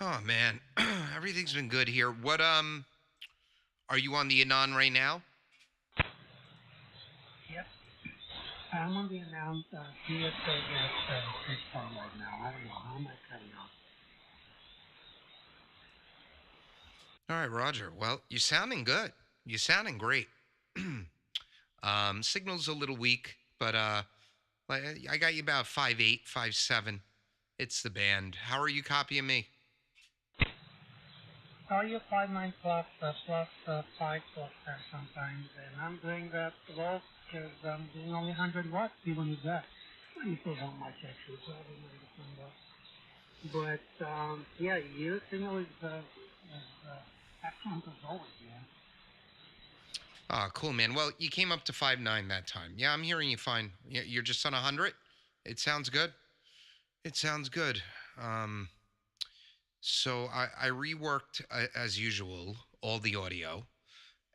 Oh man, everything's been good here. What are you on the Anon right now? Yep. I'm on the announced ESSB system right now. I don't know how am I cutting off. All right, Roger. Well, you're sounding good. You're sounding great. Signal's a little weak, but I got you about 5'8", 5'7". It's the band. How are you copying me? Are you 5'9" plus 5 plus there sometimes? And I'm doing that low because I'm doing only 100 watts even with that. Let me see how much actually, probably 97 watts. But yeah, your signal is excellent as always, man. Ah, cool, man. Well, you came up to 5'9" that time. Yeah, I'm hearing you fine. You're just on 100. It sounds good. It sounds good. Um, so I reworked as usual all the audio,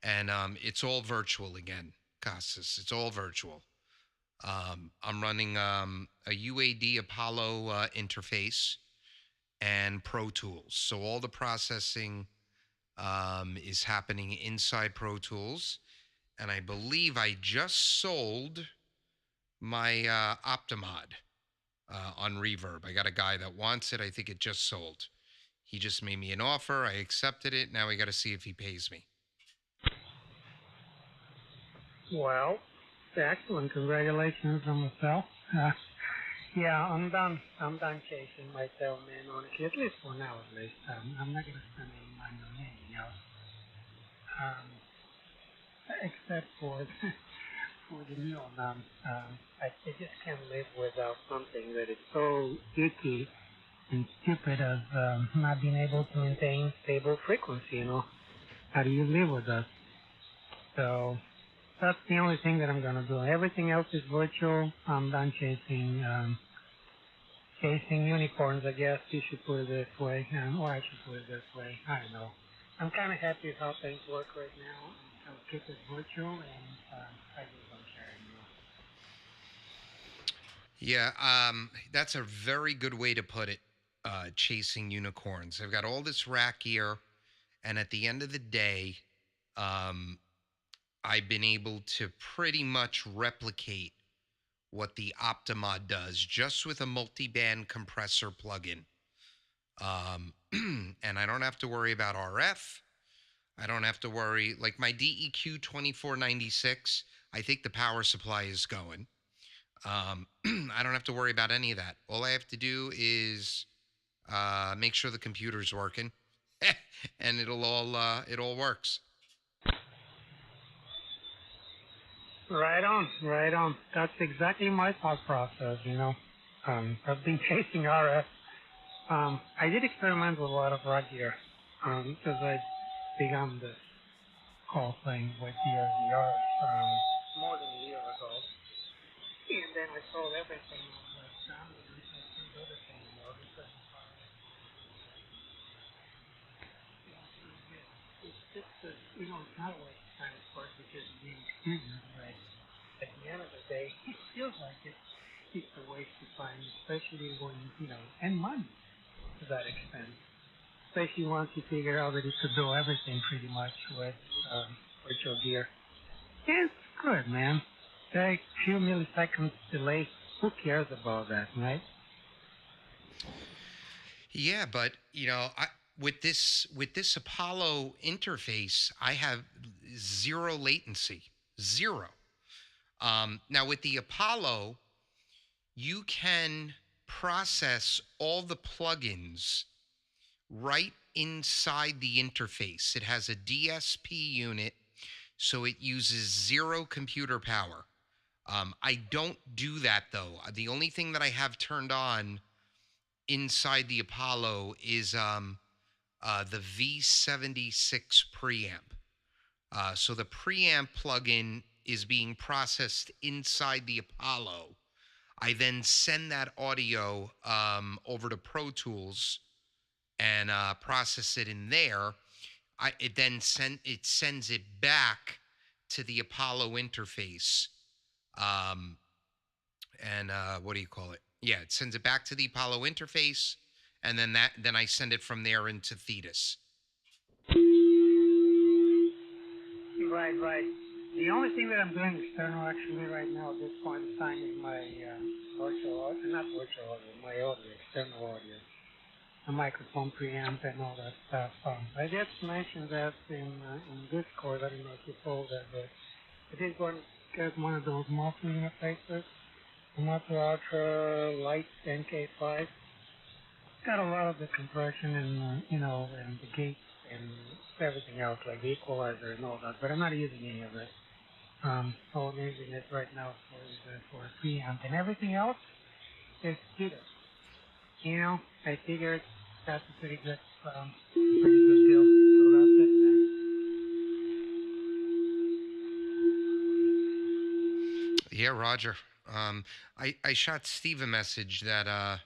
and it's all virtual again, Casas. It's all virtual. I'm running a UAD Apollo interface and Pro Tools. So all the processing is happening inside Pro Tools. And I believe I just sold my Optimod on Reverb. I got a guy that wants it. I think it just sold. He just made me an offer. I accepted it. Now we got to see if he pays me. Well, excellent. Congratulations on myself. Yeah, I'm done. I'm done chasing myself, man. Honestly, at least for now, at least. I'm not gonna spend any money on anything else, um, except for for the new one. I just can't live without something that is so icky and stupid as not being able to maintain stable frequency. How do you live with that? So that's the only thing that I'm gonna do. Everything else is virtual. I'm done chasing unicorns, I guess you should put it this way, or I should put it this way. I don't know. I'm kind of happy with how things work right now. I'll keep it virtual, and I just don't care anymore. Yeah, that's a very good way to put it. Chasing unicorns. I've got all this rack gear, and at the end of the day, um, I've been able to pretty much replicate what the Optimod does just with a multi-band compressor plugin. And I don't have to worry about RF. I don't have to worry. Like my DEQ 2496, I think the power supply is going. I don't have to worry about any of that. All I have to do is make sure the computer's working, and it all works. Right on, right on. That's exactly my thought process. I've been chasing RF. I did experiment with a lot of rack gear because I began this whole thing with DSDR more than a year ago. And then I sold everything on the down and I couldn't do this anymore because it's just that, it's not a waste of time, of course, because you need experience, but at the end of the day, it feels like it's a waste of time, especially when, and money to that extent. Especially once you figure out that you could do everything pretty much with virtual gear. It's good, man. Like few milliseconds delay, who cares about that, right? Yeah, but with this Apollo interface, I have zero latency, zero. Now with the Apollo, you can process all the plugins right inside the interface. It has a DSP unit, so it uses zero computer power. I don't do that though. The only thing that I have turned on inside the Apollo is the V76 preamp. So the preamp plugin is being processed inside the Apollo. I then send that audio over to Pro Tools and process it in there. It sends it back to the Apollo interface. Um, and what do you call it? Yeah, it sends it back to the Apollo interface, and then I send it from there into Thetis. Right. The only thing that I'm doing external actually right now at this point in time is my not virtual audio, my audio, external audio, the microphone preamp and all that stuff. I just mentioned that in Discord. I don't know if you told that, but I did get one of those muffler interfaces, the Muffler Ultra Light NK5. Got a lot of the compression and and the gate and everything else, like the equalizer and all that, but I'm not using any of it. So I'm using it right now for a preamp, and everything else is heater. I figured that's a pretty good deal. So that's it, man. Yeah, Roger. I shot Steve a message that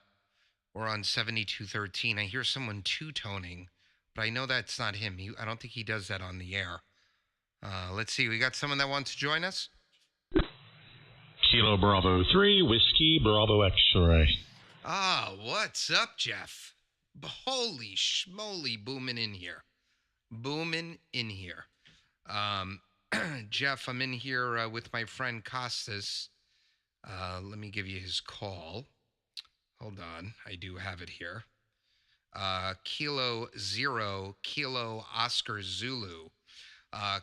we're on 7213. I hear someone two-toning, but I know that's not him. I don't think he does that on the air. Let's see. We got someone that wants to join us? Kilo Bravo 3, Whiskey Bravo X-ray. Ah, what's up, Jeff? Holy schmoly, booming in here. Jeff, I'm in here with my friend Costas. Let me give you his call. Hold on. I do have it here. Kilo 0, Kilo Oscar Zulu.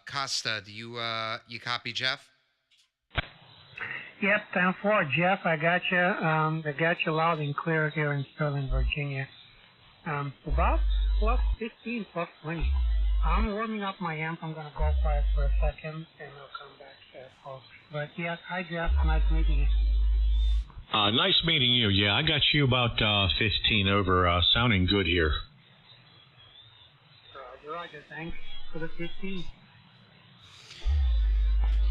Costa, do you copy Jeff? Yep, 10-4, Jeff. I got you. I got you loud and clear here in Sterling, Virginia. About plus 15, plus 20. I'm warming up my amp. I'm gonna go quiet for a second, and I'll come back, folks. But yeah, hi Jeff. Nice meeting you. Nice meeting you. Yeah, I got you about 15 over. Sounding good here. Roger. Thanks for the 15.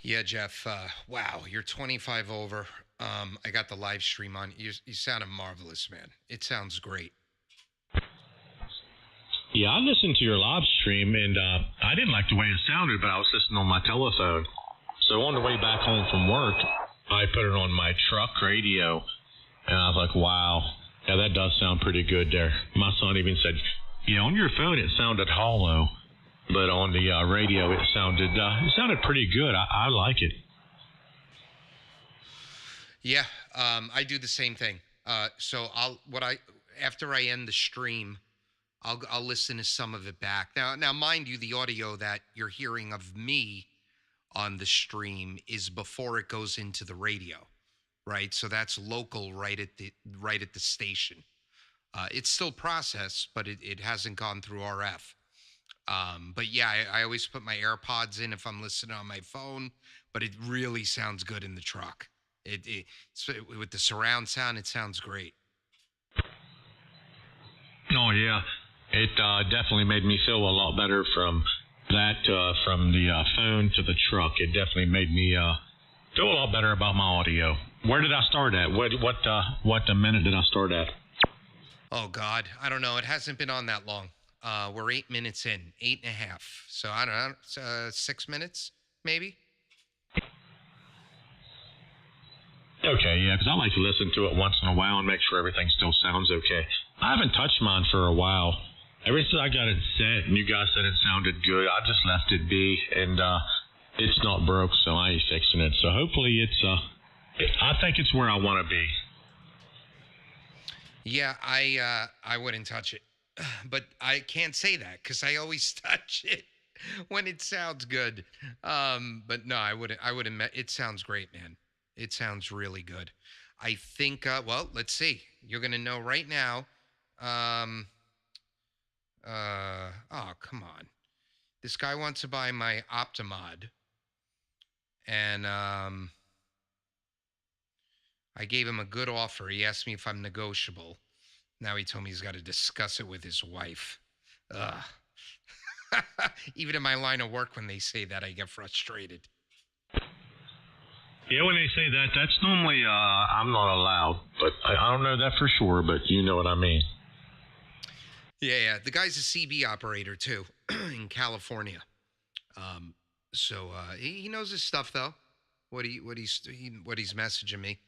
Yeah, Jeff. Wow, you're 25 over. I got the live stream on. You sounded marvelous, man. It sounds great. Yeah, I listened to your live stream, and I didn't like the way it sounded, but I was listening on my telephone. So on the way back home from work, I put it on my truck radio, and I was like, wow, yeah, that does sound pretty good there. My son even said, yeah, on your phone it sounded hollow, but on the radio it sounded pretty good. I like it. Yeah, I do the same thing. So after I end the stream, I'll listen to some of it back. Now, mind you, the audio that you're hearing of me on the stream is before it goes into the radio, right? So that's local, right at the station. It's still processed, but it hasn't gone through RF. But yeah, I always put my AirPods in if I'm listening on my phone. But it really sounds good in the truck. With the surround sound, it sounds great. Oh yeah, it definitely made me feel a lot better from that from the phone to the truck. It definitely made me feel a lot better about my audio. Where did I start at? What minute did I start at? Oh God, I don't know. It hasn't been on that long. We're 8 minutes in, 8.5. So I don't know, 6 minutes maybe. Okay, yeah, because I like to listen to it once in a while and make sure everything still sounds okay. I haven't touched mine for a while. Ever since I got it set and you guys said it sounded good, I just left it be, and it's not broke, so I ain't fixing it. So hopefully I think it's where I want to be. Yeah, I wouldn't touch it, but I can't say that because I always touch it when it sounds good. But no, I wouldn't. It sounds great, man. It sounds really good. I think. Well, let's see. You're gonna know right now. Oh, come on. This guy wants to buy my Optimod, and I gave him a good offer. He asked me if I'm negotiable. Now he told me he's got to discuss it with his wife. Ugh. Even in my line of work, when they say that, I get frustrated. Yeah, when they say that, that's normally I'm not allowed. But I don't know that for sure, but you know what I mean. Yeah. The guy's a CB operator, too, in California. So he knows his stuff, though, what he's messaging me.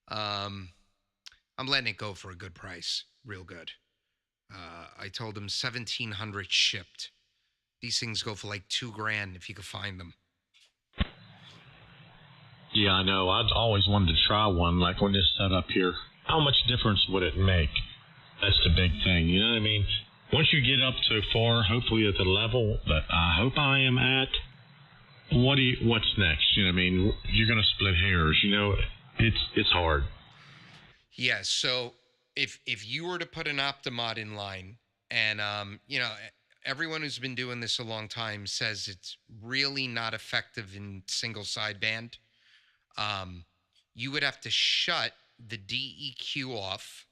I'm letting it go for a good price. Real good. I told him 1,700 shipped. These things go for like $2,000 if you could find them. Yeah, I know. I'd always wanted to try one like on this setup here. How much difference would it make? That's the big thing. You know what I mean? Once you get up so far, hopefully at the level that I hope I am at, what's next? You know what I mean? You're going to split hairs. You know, it's hard. Yeah, so if you were to put an Optimod in line, and everyone who's been doing this a long time says it's really not effective in single sideband, you would have to shut the DEQ off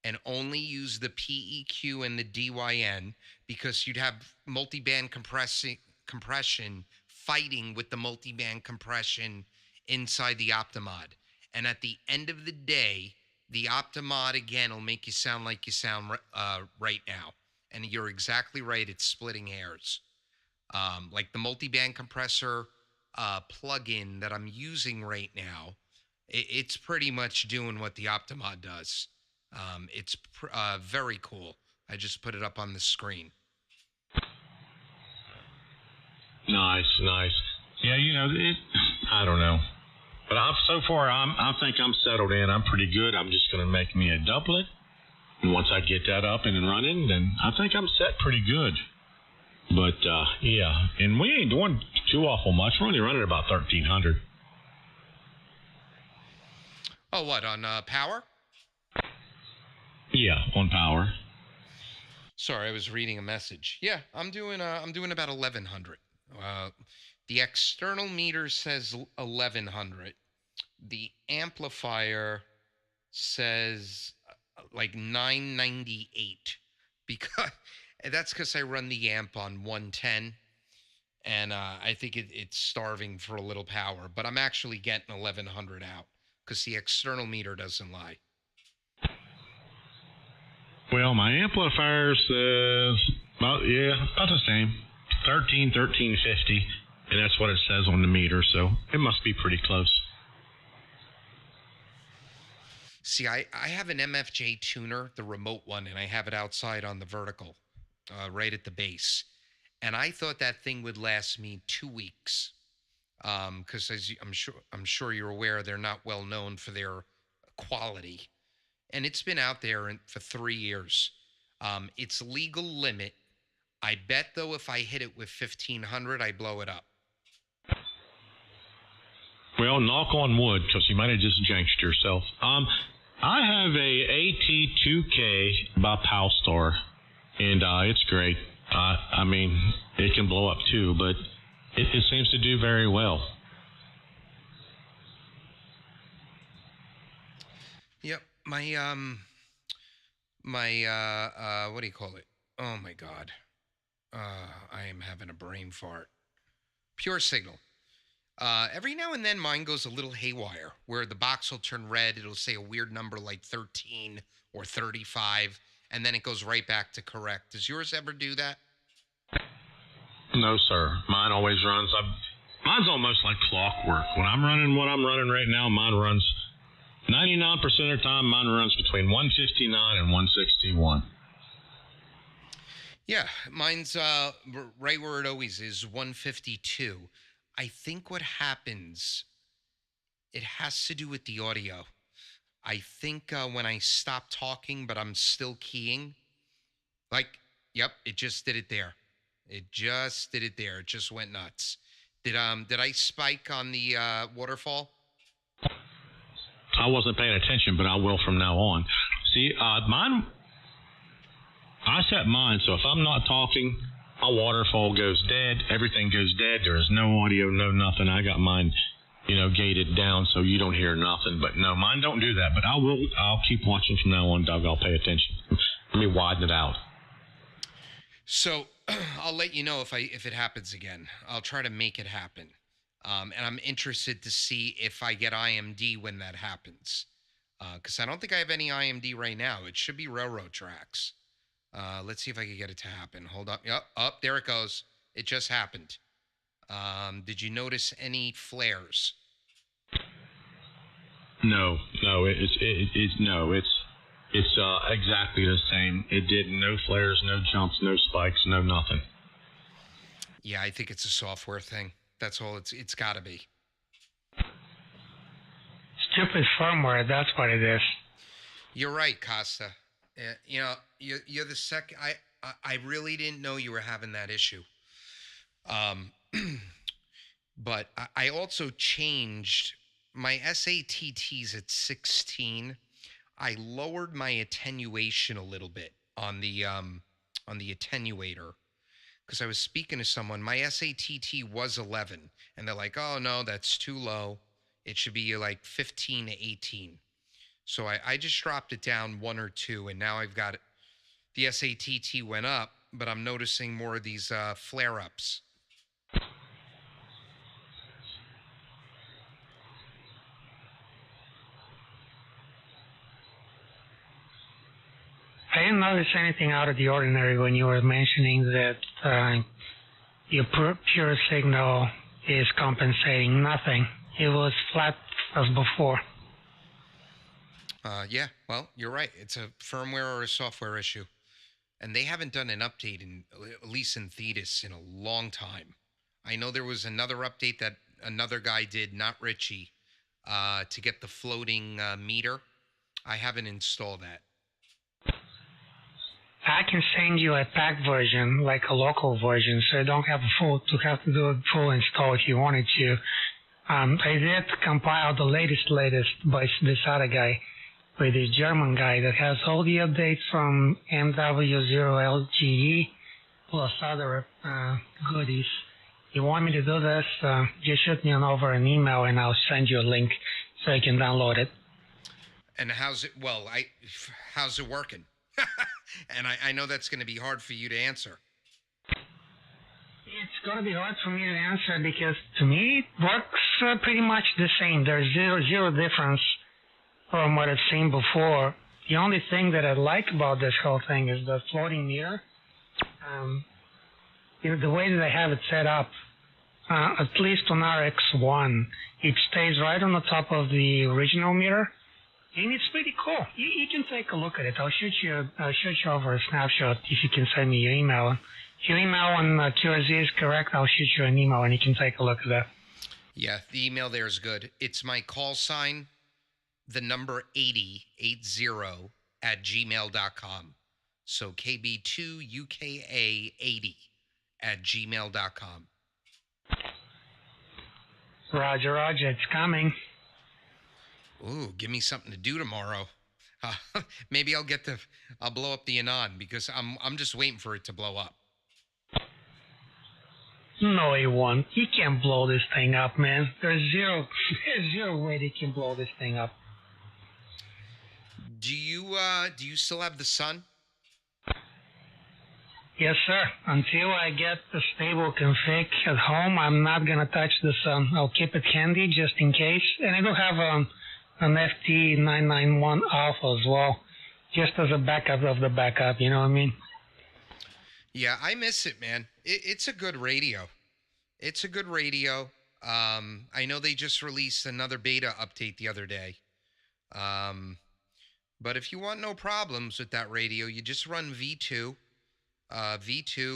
and only use the PEQ and the DYN, because you'd have multiband compression fighting with the multiband compression inside the Optimod. And at the end of the day, the Optimod, again, will make you sound like you sound right now. And you're exactly right. It's splitting hairs. Like the multiband compressor plugin that I'm using right now, it's pretty much doing what the Optimod does. It's very cool. I just put it up on the screen. Nice. Yeah, I don't know. But so far, I think I'm settled in. I'm pretty good. I'm just going to make me a doublet. And once I get that up and running, then I think I'm set pretty good. But, yeah. And we ain't doing too awful much. We're only running about 1,300. Oh, what, on power? Yeah, on power. Sorry, I was reading a message. Yeah, I'm doing about 1,100. The external meter says 1,100. The amplifier says like 998, because that's because I run the amp on 110, and I think it's starving for a little power. But I'm actually getting 1,100 out because the external meter doesn't lie. Well, my amplifier says about the same, 1350, and that's what it says on the meter. So it must be pretty close. See, I have an MFJ tuner, the remote one, and I have it outside on the vertical, right at the base. And I thought that thing would last me 2 weeks, because I'm sure you're aware, they're not well known for their quality, and it's been out there for 3 years. It's legal limit. I bet though, if I hit it with 1,500, I blow it up. Well, knock on wood, because you might have just jinxed yourself. I have a AT2K by Powstar, and it's great. I mean, it can blow up too, but it seems to do very well. Yep, my what do you call it? Oh my God, I am having a brain fart. Pure Signal. Every now and then mine goes a little haywire, where the box will turn red. It'll say a weird number like 13 or 35, and then it goes right back to correct. Does yours ever do that? No, sir. Mine always runs. Mine's almost like clockwork. When I'm running what I'm running right now, mine runs 99% of the time. Mine runs between 159 and 161. Yeah, mine's right where it always is, 152. I think what happens, it has to do with the audio. I think when I stop talking, but I'm still keying, yep, it just did it there. It just did it there. It just went nuts. Did I spike on the waterfall? I wasn't paying attention, but I will from now on. See, mine, I set mine, so if I'm not talking, my waterfall goes dead. Everything goes dead. There is no audio, no nothing. I got mine, gated down so you don't hear nothing. But no, mine don't do that. But I'll keep watching from now on, Doug. I'll pay attention. Let me widen it out. So I'll let you know if it happens again. I'll try to make it happen. And I'm interested to see if I get IMD when that happens. Because I don't think I have any IMD right now. It should be railroad tracks. Let's see if I can get it to happen. Hold up. Yep. Up there it goes. It just happened. Did you notice any flares? No. It's exactly the same. It did no flares, no jumps, no spikes, no nothing. Yeah, I think it's a software thing. That's all it's got to be. Stupid firmware, that's what it is. You're right, Costa. You're the second. I really didn't know you were having that issue. Um, but I also changed my SATTs at 16. I lowered my attenuation a little bit on the attenuator because I was speaking to someone. My SATT was 11, and they're like, "Oh no, that's too low. It should be like 15 to 18." So I just dropped it down 1 or 2, and now I've got the SATT went up, but I'm noticing more of these flare-ups. I didn't notice anything out of the ordinary when you were mentioning that your pure signal is compensating nothing. It was flat as before. Yeah, well, you're right. It's a firmware or a software issue. And they haven't done an update at least in Thetis, in a long time. I know there was another update that another guy did, not Richie, to get the floating meter. I haven't installed that. I can send you a pack version, like a local version, so you don't have to do a full install if you wanted to. I did compile the latest by this other guy, by this German guy that has all the updates from MW0LGE plus other goodies. You want me to do this? Just shoot me over an email and I'll send you a link so you can download it. And how's it? Well, how's it working? And I know that's going to be hard for you to answer. It's going to be hard for me to answer because to me it works pretty much the same. There's zero difference from what I've seen before. The only thing that I like about this whole thing is the floating meter. The way that I have it set up, at least on RX1, it stays right on the top of the original meter. And it's pretty cool. You can take a look at it. I'll shoot you over a snapshot if you can send me your email. If your email on QRZ is correct, I'll shoot you an email and you can take a look at that. Yeah, the email there is good. It's my call sign, the number 80 at gmail.com. So KB2UKA80 at gmail.com. Roger, it's coming. Ooh, give me something to do tomorrow. Maybe I'll blow up the Anon because I'm just waiting for it to blow up. No, he won't. He can't blow this thing up, man. There's zero way they can blow this thing up. Do you still have the sun? Yes, sir. Until I get the stable config at home, I'm not gonna touch the sun. I'll keep it handy just in case, and I do have an FT991 Alpha as well, just as a backup of the backup. You know what I mean? Yeah, I miss it, man. It's a good radio. It's a good radio. I know they just released another beta update the other day. But if you want no problems with that radio, you just run V2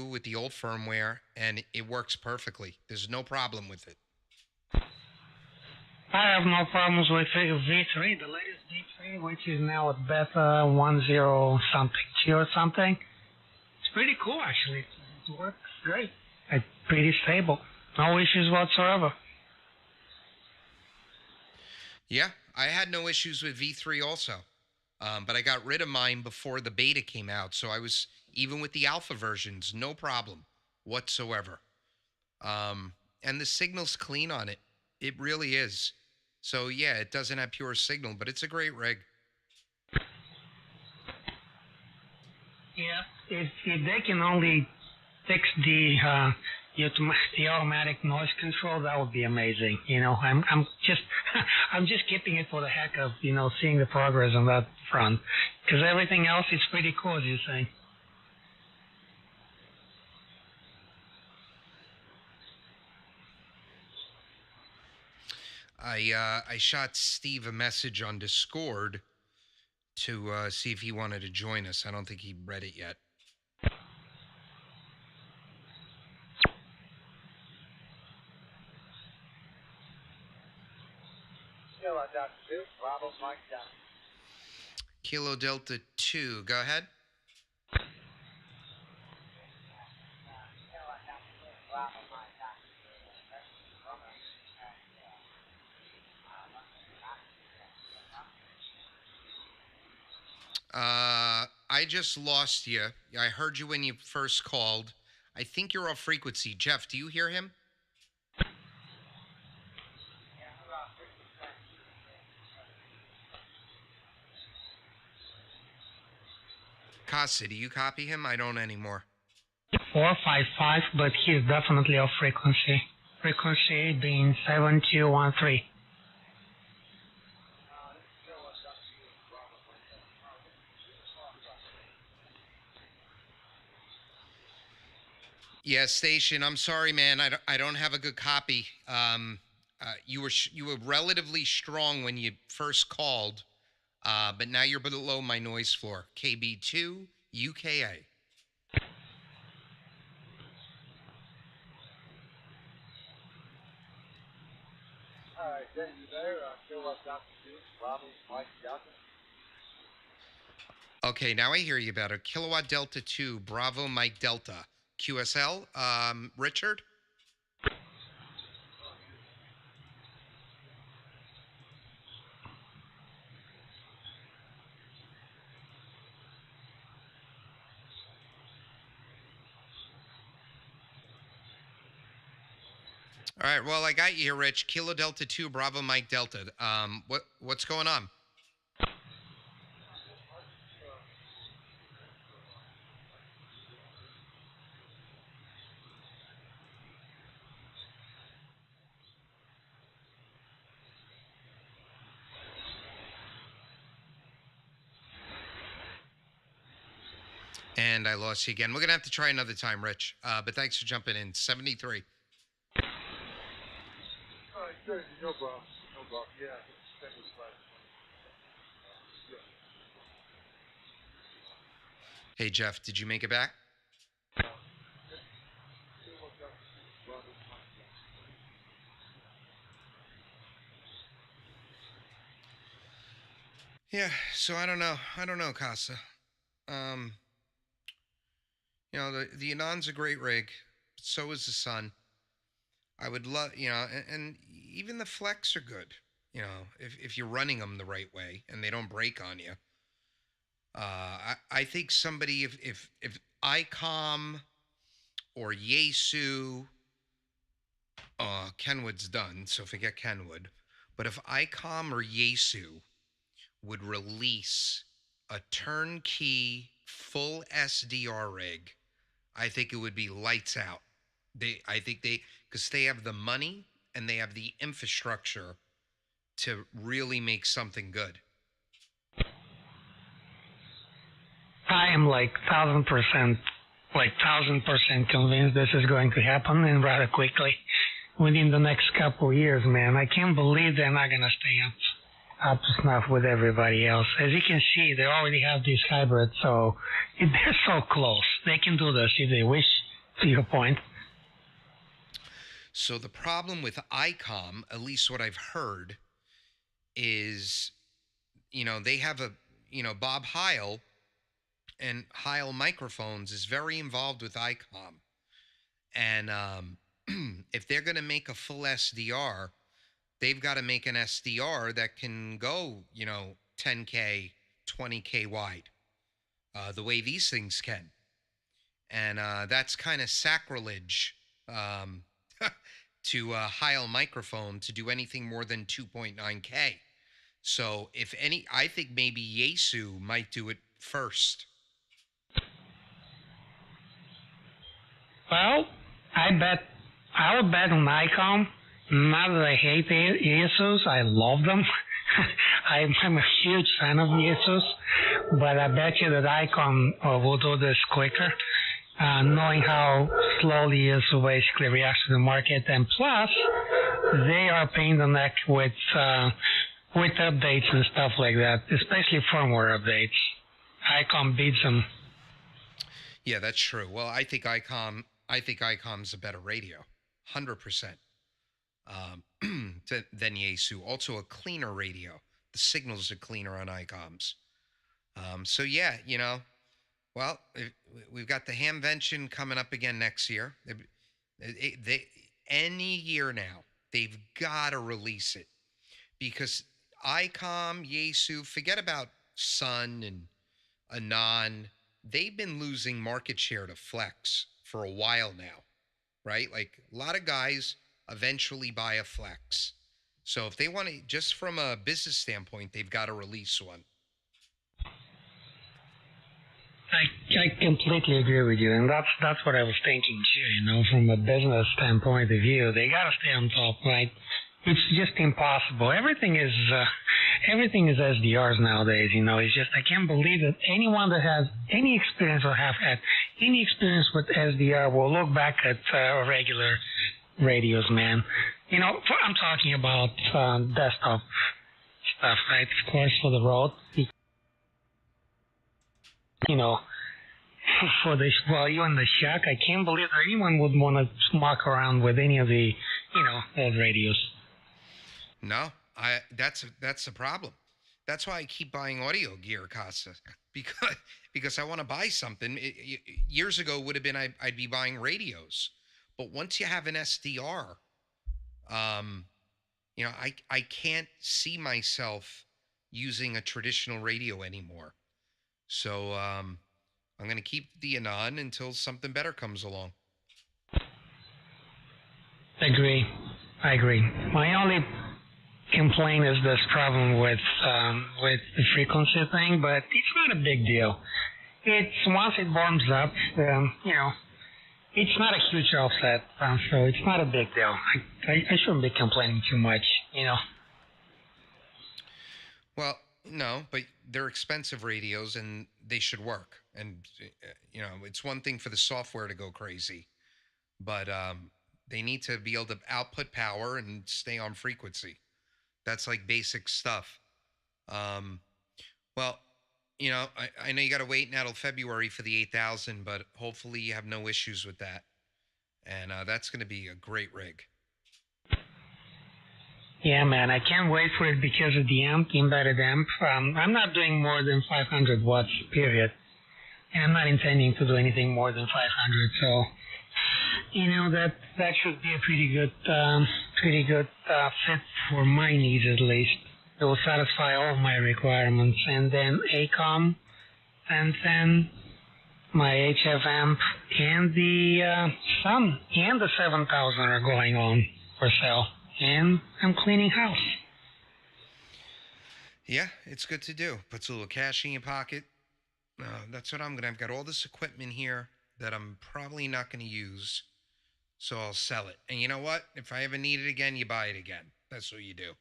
with the old firmware, and it works perfectly. There's no problem with it. I have no problems with V3, the latest V3, which is now at beta 10 something, or something. It's pretty cool, actually. It works great. It's pretty stable. No issues whatsoever. Yeah, I had no issues with V3 also. But I got rid of mine before the beta came out. So I was, even with the alpha versions, no problem whatsoever. And the signal's clean on it. It really is. So yeah, it doesn't have pure signal, but it's a great rig. Yeah, if they can only fix the automatic noise control, that would be amazing. You know, I'm just I'm just keeping it for the heck of seeing the progress on that front, because everything else is pretty cool, as you're saying. I shot Steve a message on Discord to see if he wanted to join us. I don't think he read it yet. Kilo Delta 2, go ahead. I just lost you. I heard you when you first called. I think you're off frequency. Jeff, do you hear him? Casa, do you copy him? I don't anymore. 455, but he's definitely off frequency. Frequency being 7213. Yeah, station. I'm sorry, man. I don't have a good copy. You were relatively strong when you first called, but now you're below my noise floor. KB2 UKA. Okay, now I hear you better. Kilowatt Delta 2, Bravo Mike Delta. QSL, Richard? All right, well, I got you here, Rich. Kilo Delta 2, Bravo Mike Delta. What's going on? And I lost you again. We're going to have to try another time, Rich. But thanks for jumping in. 73. No problem. Yeah. Hey, Jeff, did you make it back? Yeah, so I don't know, Casa. You know, the Anon's a great rig. So is the Sun. I would love, you know, and even the Flex are good. You know, if you're running them the right way and they don't break on you. I think somebody, if ICOM or Yaesu, Kenwood's done, so forget Kenwood. But if ICOM or Yaesu would release a turnkey full SDR rig, I think it would be lights out. Because they have the money and they have the infrastructure to really make something good. I am like 1,000% convinced this is going to happen, and rather quickly, within the next couple of years, man. I can't believe they're not going to stay up to snuff with everybody else. As you can see, they already have these hybrids, so they're so close. They can do this if they wish, to your point. So the problem with ICOM, at least what I've heard, is, you know, they have Bob Heil, and Heil Microphones is very involved with ICOM. And if they're going to make a full SDR, they've got to make an SDR that can go, 10K, 20K wide, the way these things can. And that's kind of sacrilege to Heil Microphone to do anything more than 2.9K. So I think maybe Yaesu might do it first. Well, I would bet on ICOM. Not that I hate ESOs, I love them. I'm a huge fan of ESOs, but I bet you that ICOM will do this quicker, knowing how slowly ESO basically reacts to the market. And plus, they are paying the neck with with updates and stuff like that, especially firmware updates. ICOM beats them. Yeah, that's true. Well, I think ICOM's a better radio, 100%, than Yaesu. Also a cleaner radio. The signals are cleaner on ICOMs. So yeah, well, we've got the Hamvention coming up again next year. Any year now, they've got to release it because ICOM, Yaesu, forget about Sun and Anon. They've been losing market share to Flex for a while now, right? Like a lot of guys eventually buy a Flex. So if they want to, just from a business standpoint, they've got to release one. I completely agree with you, and that's what I was thinking too. From a business standpoint of view, they gotta stay on top, right? It's just impossible. Everything is SDRs nowadays. It's just I can't believe that anyone that has any experience or have had any experience with SDR will look back at regular radios, man. I'm talking about desktop stuff, right? Of course, for the road. While you're in the shack, I can't believe that anyone would want to muck around with any of the, old radios. No, that's the problem. That's why I keep buying audio gear, Casa, because I want to buy something. Years ago would have been I'd be buying radios, but once you have an SDR, I can't see myself using a traditional radio anymore. So I'm going to keep the Anon until something better comes along. I agree. My only complaint is this problem with the frequency thing, but it's not a big deal. It's once it warms up, it's not a huge offset, so it's not a big deal. I shouldn't be complaining too much, Well, no, but they're expensive radios and they should work. And, it's one thing for the software to go crazy, but they need to be able to output power and stay on frequency. That's like basic stuff. Well, I know you got to wait until February for the 8000, but hopefully you have no issues with that. And that's going to be a great rig. Yeah, man, I can't wait for it because of the embedded amp. I'm not doing more than 500 watts, period. And I'm not intending to do anything more than 500, so, that should be a pretty good fit for my needs at least. It will satisfy all of my requirements. And then ACOM, and then my HF amp, and the Sun, and the 7000 are going on for sale. And I'm cleaning house. Yeah, it's good to do. Puts a little cash in your pocket. That's what I'm going to. I've got all this equipment here that I'm probably not going to use, so I'll sell it. And you know what? If I ever need it again, you buy it again. That's what you do.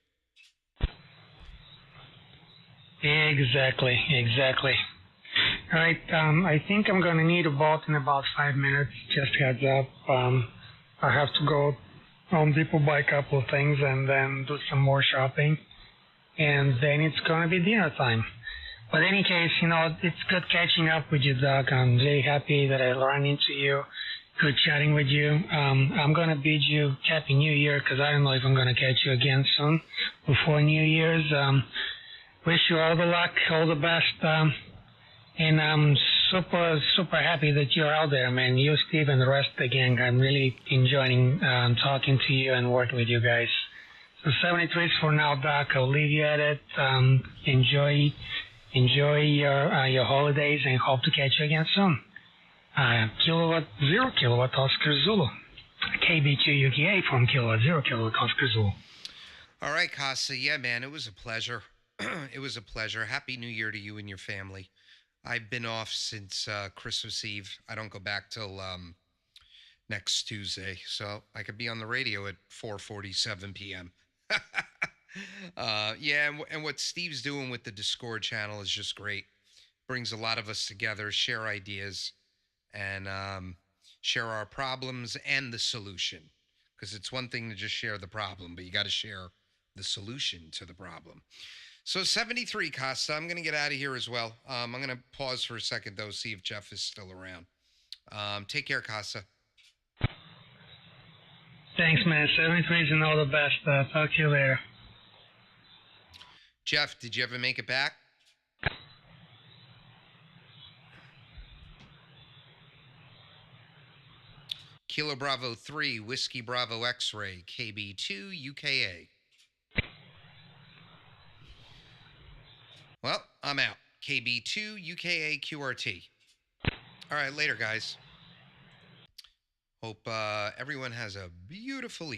Exactly. All right, I think I'm going to need a boat in about 5 minutes. Just heads up. I have to go Home Depot, buy a couple of things, and then do some more shopping. And then it's going to be dinner time. But in any case, it's good catching up with you, Doc. I'm very happy that I ran into you. Good chatting with you. I'm going to bid you Happy New Year because I don't know if I'm going to catch you again soon before New Year's. Wish you all the luck, all the best. And I'm super, super happy that you're out there, man. You, Steve, and the rest of the gang. I'm really enjoying talking to you and working with you guys. So 73 is for now, Doc. I'll leave you at it. Enjoy your holidays and hope to catch you again soon. 0 kilowatt Oscar Zulu. KB2 UKA from kilowatt 0 kilowatt Oscar Zulu. All right, Casa. Yeah, man, it was a pleasure. It was a pleasure. Happy New Year to you and your family. I've been off since Christmas Eve. I don't go back till next Tuesday, so I could be on the radio at 4:47 p.m. Yeah, and what Steve's doing with the Discord channel is just great. Brings a lot of us together, share ideas, and share our problems and the solution. Because it's one thing to just share the problem, but you got to share the solution to the problem. So 73, Costa. I'm going to get out of here as well. I'm going to pause for a second, though, see if Jeff is still around. Take care, Costa. Thanks, man. 73's and all the best. Talk to you later. Jeff, did you ever make it back? Kilo Bravo 3, Whiskey Bravo X-Ray, KB2, UKA. Well, I'm out. KB2, UKA, QRT. All right, later, guys. Hope everyone has a beautiful evening.